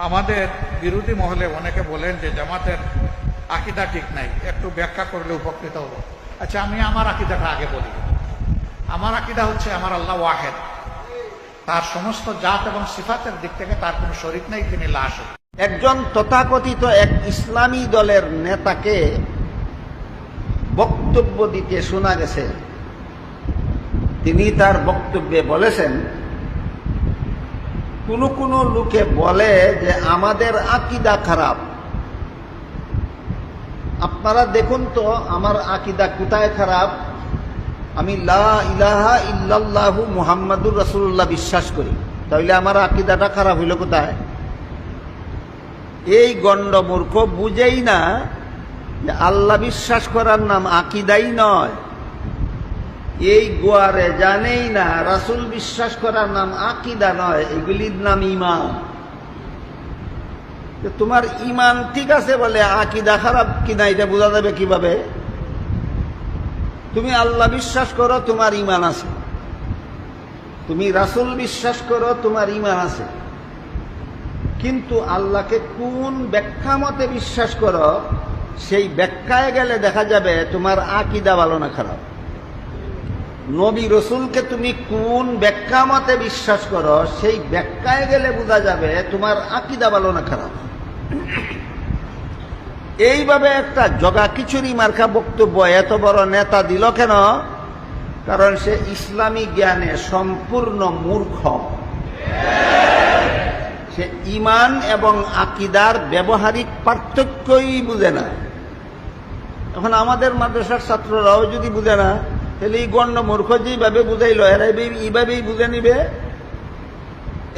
আমাদের বিরোধী মহলে অনেকে বলেন যে জামাতের আকীদা ঠিক নাই, একটু ব্যাখ্যা করলে উপকৃত হব। আচ্ছা, আমি আমার আকীদাটা আগে বলি। আমার আকীদা হচ্ছে আমার আল্লাহ ওয়াহেদ, তার সমস্ত জাত এবং সিফাতের দিক থেকে তার কোনো শরীক নেই, তিনি লা শরীক। একজন তথাকথিত এক ইসলামী দলের নেতাকে বক্তব্য দিতে শোনা গেছে। তিনি তার বক্তব্যে বলেছেন, কোন লোকে বলে যে আমাদের আকীদা খারাপ। আপনারা দেখুন তো আমার আকীদা কোথায় খারাপ। আমি লা ইলাহা ইল্লাল্লাহু মুহাম্মাদুর রাসূলুল্লাহ বিশ্বাস করি, তাহলে আমার আকীদাটা খারাপ হইল কোথায়? এই গণ্ডমূর্খ বুঝেই না যে আল্লাহ বিশ্বাস করার নাম আকীদাই নয়। এই গোয়ারে জানেই না রাসূল বিশ্বাস করার নাম আকীদা নয়, এগুলির নাম ঈমান। তোমার ঈমান ঠিক আছে বলে আকীদা খারাপ কিনা এটা বোঝা যাবে কিভাবে? তুমি আল্লাহ বিশ্বাস করো, তোমার ঈমান আছে। তুমি রাসূল বিশ্বাস করো, তোমার ঈমান আছে। কিন্তু আল্লাহকে কোন ব্যাখ্যা মতে বিশ্বাস করো, সেই ব্যাখ্যায় গেলে দেখা যাবে তোমার আকীদা ভালো না খারাপ। নবী রসুলকে তুমি কোন ব্যাখ্যা মতে বিশ্বাস করো, সেই ব্যাখ্যায় গেলে বোঝা যাবে তোমার আকীদা ভালো না খারাপ। এইভাবে একটা জগা খিচুড়ি মার্কা বক্তব্য এত বড় নেতা দিল কেন? কারণ সে ইসলামী জ্ঞানে সম্পূর্ণ মূর্খ। সে ঈমান এবং আকীদার ব্যবহারিক পার্থক্যই বুঝে না। এখন আমাদের মাদ্রাসার ছাত্ররাও যদি বুঝে না, তাহলে এই গণ্ড মূর্খ যেভাবে বুঝাইল এরা এইভাবেই বুঝে নিবে।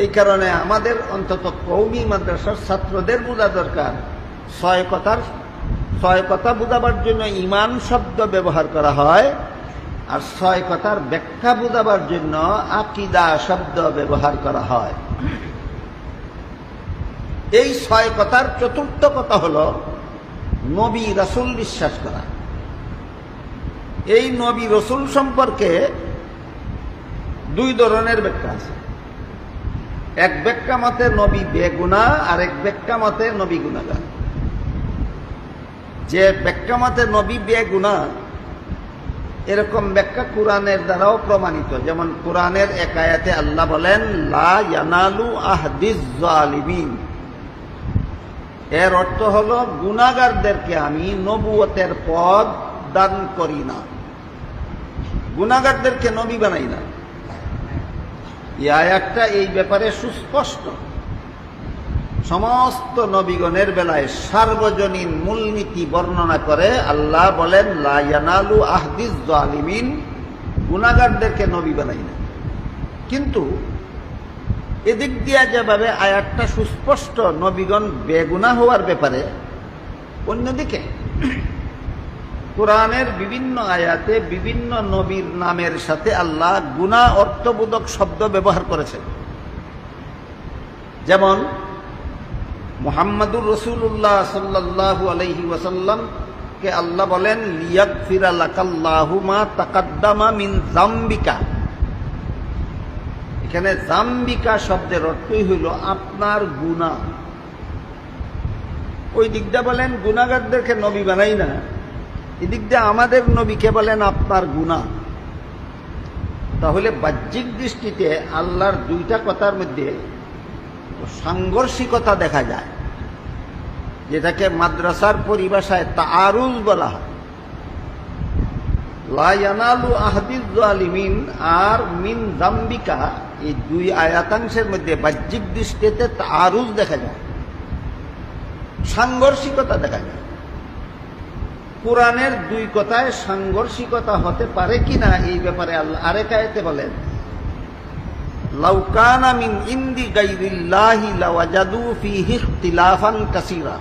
এই কারণে আমাদের অন্তত কওমি মাদ্রাসার ছাত্রদের বোঝা দরকার, ছয় কথা বোঝাবার জন্য ঈমান শব্দ ব্যবহার করা হয়, আর ছয় কথার ব্যাখ্যা বোঝাবার জন্য আকীদা শব্দ ব্যবহার করা হয়। এই ছয় কথার চতুর্থ কথা হলো নবী রাসূল বিশ্বাস করা। এই নবী রসুল সম্পর্কে দুই ধরনের ব্যাখ্যা আছে। এক ব্যাখ্যা মতে নবী বেগুনাহ, আর এক ব্যাখ্যা মতে নবী গুনাহগার। যে ব্যাখ্যা মতে নবী বেগুনাহ, এরকম ব্যাখ্যা কোরআনের দ্বারাও প্রমাণিত। যেমন কোরআনের এক আয়াতে আল্লাহ বলেন, লা ইয়ানালু আহদিজ জালিমিন। এর অর্থ হলো গুনাহগারদেরকে আমি নবুয়তের পদ দান করি না, গুনাহগারদেরকে নবী বানাই না। এই আয়াতটা এই ব্যাপারে সুস্পষ্ট। সমস্ত নবীগণের বেলায় সার্বজনীন মূলনীতি বর্ণনা করে আল্লাহ বলেন, লা ইয়ানালু আহদিজ জালিমিন, গুনাহগারদেরকে নবী বানাই না। কিন্তু এদিক দিয়া যেভাবে আয়াতটা সুস্পষ্ট নবীগণ বেগুনাহ হওয়ার ব্যাপারে, অন্যদিকে কোরআনের বিভিন্ন আয়াতে বিভিন্ন নবীর নামের সাথে আল্লাহ গুনাহ অর্থবোধক শব্দ ব্যবহার করেছেন। যেমন মুহাম্মাদুর রাসূলুল্লাহ সাল্লাল্লাহু আলাইহি ওয়াসাল্লামকে আল্লাহ বলেন, লিয়াগফিরা লাকাল্লাহু মা তাকাদ্দামা মিন যামবিকা। এখানে যামবিকা শব্দের অর্থই হইল আপনার গুনাহ। ওই দিকটা বলেন গুনাহগারদেরকে নবী বানাই না, এদিক দিয়ে আমাদের নবীকে বলেন আপনার গুনাহ। তাহলে বাহ্যিক দৃষ্টিতে আল্লাহর দুইটা কথার মধ্যে সাংঘর্ষিকতা দেখা যায়, যেটাকে মাদ্রাসার পরিভাষায় তাআরুজ বলা হয়। লা ইয়ানালু আহদিজ জালিমিন আর মিন যামবিকা, এই দুই আয়াতাংশের মধ্যে বাহ্যিক দৃষ্টিতে তাআরুজ দেখা যায়, সাংঘর্ষিকতা দেখা যায়। কোরআনের দুই কথায় সাংঘর্ষিকতা হতে পারে কিনা এই ব্যাপারে আল্লাহ আরেক আয়াতে বলেন, লাউ কানা মিন ইনদি গায়রিল্লাহি লাওয়াজাদু ফীহি ইখতিলাফান কাসীরা।